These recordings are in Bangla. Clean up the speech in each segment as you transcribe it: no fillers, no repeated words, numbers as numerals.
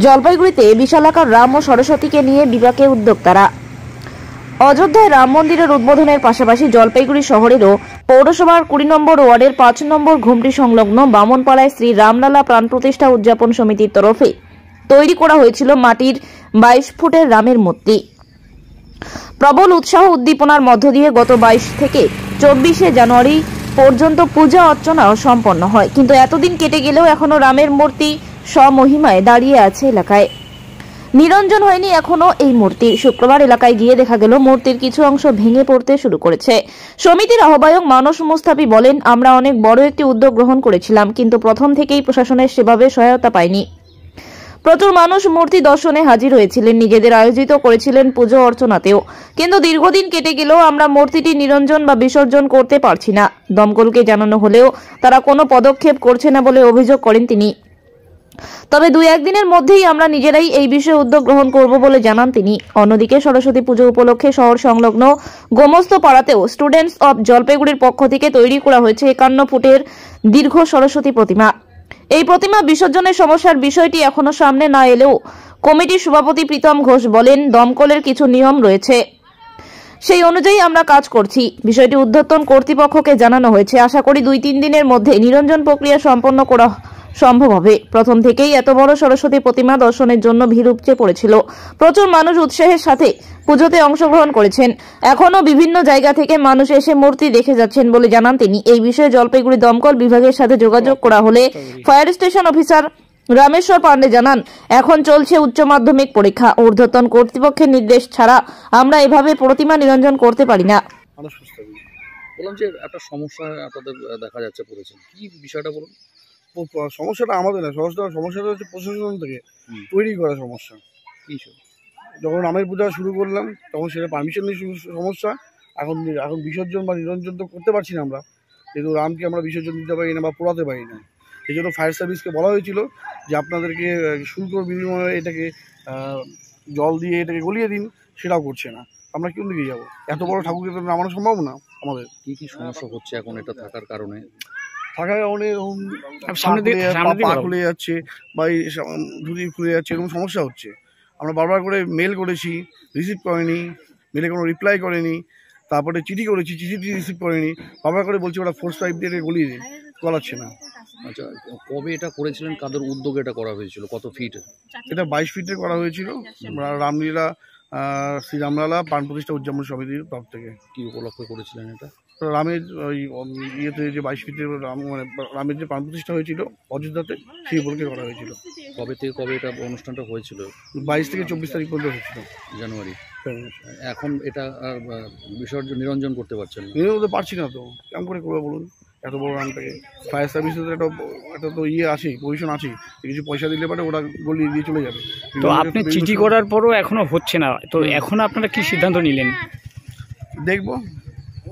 জলপাইগুড়িতে বিশালাকার রাম ও সরস্বতীকে নিয়ে বিপাকে উদ্যোক্তারা। অযোধ্যায় রাম মন্দিরের উদ্বোধনের পাশাপাশি জলপাইগুড়ি শহরেরও পৌরসভার 20 নম্বর ওয়ার্ডের 5 নম্বর ঘুমটি সংলগ্ন বামনপাড়ায় শ্রী রামলালা প্রাণ প্রতিষ্ঠা উদযাপন সমিতির তরফে তৈরি করা হয়েছিল মাটির 22 ফুটের রামের মূর্তি। প্রবল উৎসাহ উদ্দীপনার মধ্য দিয়ে গত 22 থেকে 24 জানুয়ারি পর্যন্ত পূজা অর্চনা সম্পন্ন হয়, কিন্তু এতদিন কেটে গেলেও এখনো রামের মূর্তি স্বমহিমায় দাঁড়িয়ে আছে এলাকায়। নিরঞ্জন হয়নি এখনো এই মূর্তি। শুক্রবার এলাকায় গিয়ে দেখা গেল মূর্তির কিছু অংশ ভেঙে পড়তে শুরু করেছে। সমিতির আহ্বায়ক মানস মুস্তাফি বলেন, আমরা অনেক বড় একটি উদ্যোগ গ্রহণ করেছিলাম, কিন্তু প্রথম থেকেই প্রশাসনের সেভাবে সহায়তা পাইনি। প্রচুর মানুষ মূর্তি দর্শনে হাজির হয়েছিলেন, নিজেদের আয়োজিত করেছিলেন পুজো অর্চনাতেও, কিন্তু দীর্ঘদিন কেটে গেলেও আমরা মূর্তিটি নিরঞ্জন বা বিসর্জন করতে পারছি না। দমকলকে জানানো হলেও তারা কোনো পদক্ষেপ করছে না বলে অভিযোগ করেন তিনি। তবে 2-1 দিনের মধ্যেই আমরা নিজেরাই এই বিষয়ে উদ্যোগ গ্রহণ করব বলে জানান তিনি। অন্যদিকে সরস্বতী পুজো উপলক্ষে শহর সংলগ্ন গোমস্ত পাড়াতেও স্টুডেন্টস অব জলপাইগুড়ির পক্ষ থেকে তৈরি করা হয়েছে 51 ফুটের দীর্ঘ সরস্বতী প্রতিমা। এই প্রতিমা বিসর্জনের সমস্যার বিষয়টি এখনো সামনে না এলেও কমিটির সভাপতি প্রীতম ঘোষ বলেন, দমকলের কিছু নিয়ম রয়েছে, সেই অনুযায়ী আমরা কাজ করছি। বিষয়টি ঊর্ধ্বতন কর্তৃপক্ষকে জানানো হয়েছে। আশা করি 2-3 দিনের মধ্যে নিরঞ্জন প্রক্রিয়া সম্পন্ন করা সম্ভব হবে। প্রথম থেকেই এত বড় সরস্বতী প্রতিমা দর্শনের জন্য ভিড় উপচে পড়েছিল। প্রচুর মানুষ উৎসাহের সাথে পুজোতে অংশগ্রহণ করেছেন। এখনো বিভিন্ন জায়গা থেকে মানুষ এসে মূর্তি দেখে যাচ্ছেন বলে জানান তিনি। এই বিষয়ে জলপাইগুড়ি দমকল বিভাগের সাথে যোগাযোগ করা হলে fire station officer Rameshwar Pandey জানান, এখন চলছে উচ্চ মাধ্যমিক পরীক্ষা। ঊর্ধ্বতন কর্তৃপক্ষের নির্দেশ ছাড়া আমরা এভাবে প্রতিমা নিরঞ্জন করতে পারি না। বললাম যে একটা সমস্যা আপনাদের দেখা যাচ্ছে পড়েছেন, কি বিষয়টা বলুন। সমস্যাটা আমাদের না, সমস্যাটা হচ্ছে প্রশাসন থেকে তৈরি করা সমস্যা। যখন রামের পূজা শুরু করলাম তখন সেটা পারমিশন নিয়ে সমস্যা। এখন বিসর্জন বা নিরঞ্জন তো করতে পারছি না আমরা, যেহেতু রামকে আমরা বিসর্জন দিতে পারি না বা পোড়াতে পারি না। এই জন্য ফায়ার সার্ভিসকে বলা হয়েছিল যে আপনাদেরকে শুল্কর বিনিময়ে এটাকে জল দিয়ে এটাকে গলিয়ে দিন, সেটাও করছে না। আমরা কোন দিকে যাবো? এত বড় ঠাকুরকে তো নামানো সম্ভব না আমাদের। কি সমস্যা হচ্ছে এখন এটা থাকার কারণে? থাকার কারণে পা খুলে যাচ্ছে বা ধুতি খুলে যাচ্ছে, এরকম সমস্যা হচ্ছে। আমরা বারবার করে মেল করেছি, রিসিভ করেনি, মেলে কোনো রিপ্লাই করেনি। তারপরে চিঠি করেছি, চিঠি রিসিভ করেনি। বারবার করে বলছি ওরা ফোর্স পাইপ দিয়ে গলিয়ে দিন, গলাচ্ছে না। আচ্ছা, কবে এটা করেছিলেন? কাদের উদ্যোগে এটা করা হয়েছিল? কত ফিট? এটা 22 ফিটে করা হয়েছিল রামলীলা শ্রী রামলালা প্রাণ প্রতিষ্ঠা উদযাপন সমিতির তরফ থেকে। কি উপলক্ষে করেছিলেন এটা? রামের ওই ইয়েতে যে 22 ফিটের মানে রামের যে প্রাণ প্রতিষ্ঠা হয়েছিল অযোধ্যাতে, সেই উপলক্ষে করা হয়েছিল। কবে থেকে কবে এটা অনুষ্ঠানটা হয়েছিল? 22 থেকে 24 তারিখ পর্যন্ত হয়েছিল, জানুয়ারি। এখন এটা বিসর্জন নিরঞ্জন করতে পারছেন না? নিরঞ্জন পারছি না তো, কেমন করে করবে বলুন? এত বড় রামটাকে ফায়ার সার্ভিসে একটা তো ইয়ে আছে, পজিশন আছে, কিছু পয়সা দিলে পারে ওরা গলিয়ে দিয়ে চলে যাবে। তো আপনি চিঠি করার পরও এখনো হচ্ছে না, তো এখন আপনারা কি সিদ্ধান্ত নিলেন? দেখবো,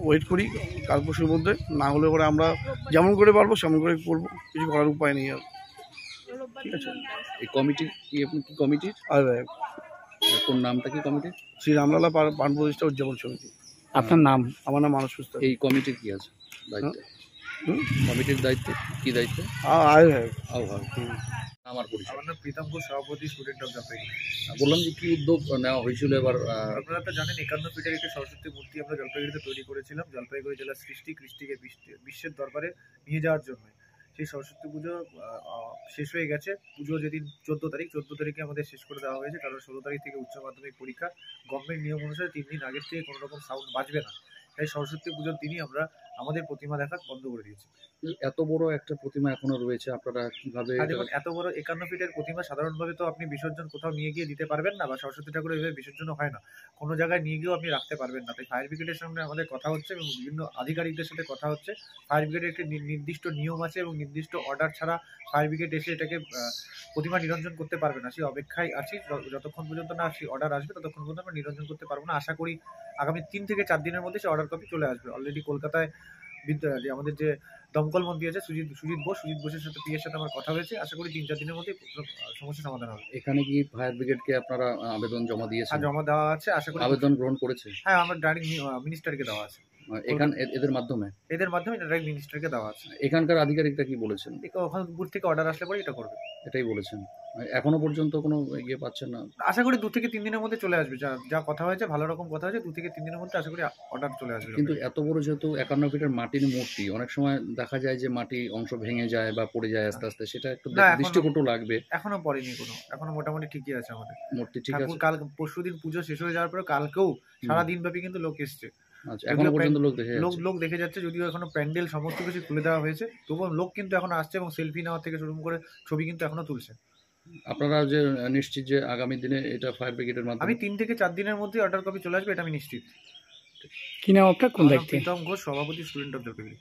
ওয়েট করি কাল পরশুর মধ্যে। না হলে পরে আমরা যেমন করে পারবো সেমন করে করবো, কিছু করার উপায় নেই আর। ঠিক আছে, এই কমিটি কি কমিটির আর কোন নামটা কি কমিটির? শ্রী রামলালা প্রাণ প্রতিষ্ঠা উদযাপন সমিতি। আপনার নাম? আমার নাম মানস মুস্তাফি। এই কমিটির কি আছে দায়িত্ব? কমিটির দায়িত্ব কি দায়িত্ব? আমার প্রীতম ঘোষ, সভাপতি স্টুডেন্ট অফ জলপাইগুড়ি। বললাম যে কি উদ্যোগ নেওয়া হয়েছিল এবার? আপনারা তো জানেন 51 ফিটের একটি সরস্বতী মূর্তি আমরা জলপাইগুড়িতে তৈরি করেছিলাম, জলপাইগুড়ি জেলার কৃষ্টিকে বিশ্বের দরবারে নিয়ে যাওয়ার জন্য। সেই সরস্বতী পুজো শেষ হয়ে গেছে। পুজো যেদিন 14 তারিখে আমাদের শেষ করে দেওয়া হয়েছে, কারণ 16 তারিখ থেকে উচ্চ মাধ্যমিক পরীক্ষা। গভর্নমেন্ট নিয়ম অনুসারে 3 দিন আগের থেকে কোনো রকম সাউন্ড বাজবে না। তাই সরস্বতী পুজোর দিনই আমরা আমাদের প্রতিমা দেখা বন্ধ করে দিয়েছি। এত বড় একটা প্রতিমা এখনো রয়েছে, আপনারা কিভাবে? দেখুন, এত বড় 51 ফিটের প্রতিমা সাধারণভাবে তো আপনি বিসর্জন কোথাও নিয়ে গিয়ে দিতে পারবেন না, বা সরস্বতী ঠাকুরের এভাবে বিসর্জন হয় না, কোনো জায়গায় নিয়ে গিয়েও আপনি রাখতে পারবেন না। তাই ফায়ার ব্রিগেডের সামনে আমাদের কথা হচ্ছে এবং বিভিন্ন আধিকারিকদের সাথে কথা হচ্ছে। ফায়ার ব্রিগেডের একটি নির্দিষ্ট নিয়ম আছে এবং নির্দিষ্ট অর্ডার ছাড়া ফায়ার ব্রিগেড এসে এটাকে প্রতিমা নিরঞ্জন করতে পারবে না। সেই অপেক্ষায় আছি, যতক্ষণ পর্যন্ত না সেই অর্ডার আসবে ততক্ষণ পর্যন্ত আমরা নিরঞ্জন করতে পারবো না। আশা করি আগামী 3 থেকে 4 দিনের মধ্যে সেই অর্ডার কপি চলে আসবে। অলরেডি কলকাতায় আমাদের যে দমকল মন্ত্রী আছে সুজিত বোসের সাথে পিএর সাথে আমার কথা হয়েছে। আশা করি 3-4 দিনের মধ্যে সমস্যার সমাধান হবে। এখানে কি ফায়ার ব্রিগেডকে আপনারা আবেদন জমা দিয়েছেন? জমা দেওয়া আছে। আশা করি আবেদন গ্রহণ করেছে। হ্যাঁ, আমরা ডাইরেক্ট মিনিস্টারকে দেওয়া আছে। এদের মাধ্যমে ডাইরেক্ট মিনিস্টারকে দেওয়া আছে। এখানকার আধিকারিকরা কি বলেছেন? ওখান দূর থেকে অর্ডার আসলে পরে এটা করবে, এটাই বলেছেন। এখনো পর্যন্ত কোনো ইয়ে পাচ্ছেন না? আশা করি 2 থেকে 3 দিনের মধ্যে চলে আসবে। যা কথা হয়েছে, ভালো রকম কথা হয়েছে, 2 থেকে 3 দিনের মধ্যে আশা করি অর্ডার চলে আসবে। কিন্তু এত বড় যেহেতু 51 ফিটের মাটির মূর্তি, অনেক সময় দেখা যায় যে মাটি অংশ ভেঙে যায় বা পড়ে যায় আস্তে আস্তে, সেটা একটু না, এখনো- দৃষ্টিকটু লাগবে। এখনো পড়েনি কোনো, এখনো মোটামুটি ঠিকই আছে আমাদের মূর্তি ঠিক ঠাকুর। আছে। কাল পরশুদিন পুজো শেষ হয়ে যাওয়ার পরে কালকেও সারাদিন ব্যাপী কিন্তু লোক এসছে। আচ্ছা, এখনো পর্যন্ত লোক দেখে যাচ্ছে। লোক দেখে যাচ্ছে, যদিও এখনো প্যান্ডেল সমস্ত কিছু খুলে দেওয়া হয়েছে, তবুও লোক কিন্তু এখনো আসছে এবং সেলফি নেওয়া থেকে শুরু করে ছবি কিন্তু এখনো তুলছে। আপনারা যে নিশ্চিত যে আগামী দিনে এটা ফায়ার ব্রিগেডের মাধ্যমে? আমি 3 থেকে 4 দিনের মধ্যে অর্ডার কপি চলে আসবে, এটা আমি নিশ্চিত। কি নাম আপনার, কোন আমার নাম দায়িত্বে? প্রীতম ঘোষ, সভাপতি, স্টুডেন্ট অফ জলপাইগুড়ি।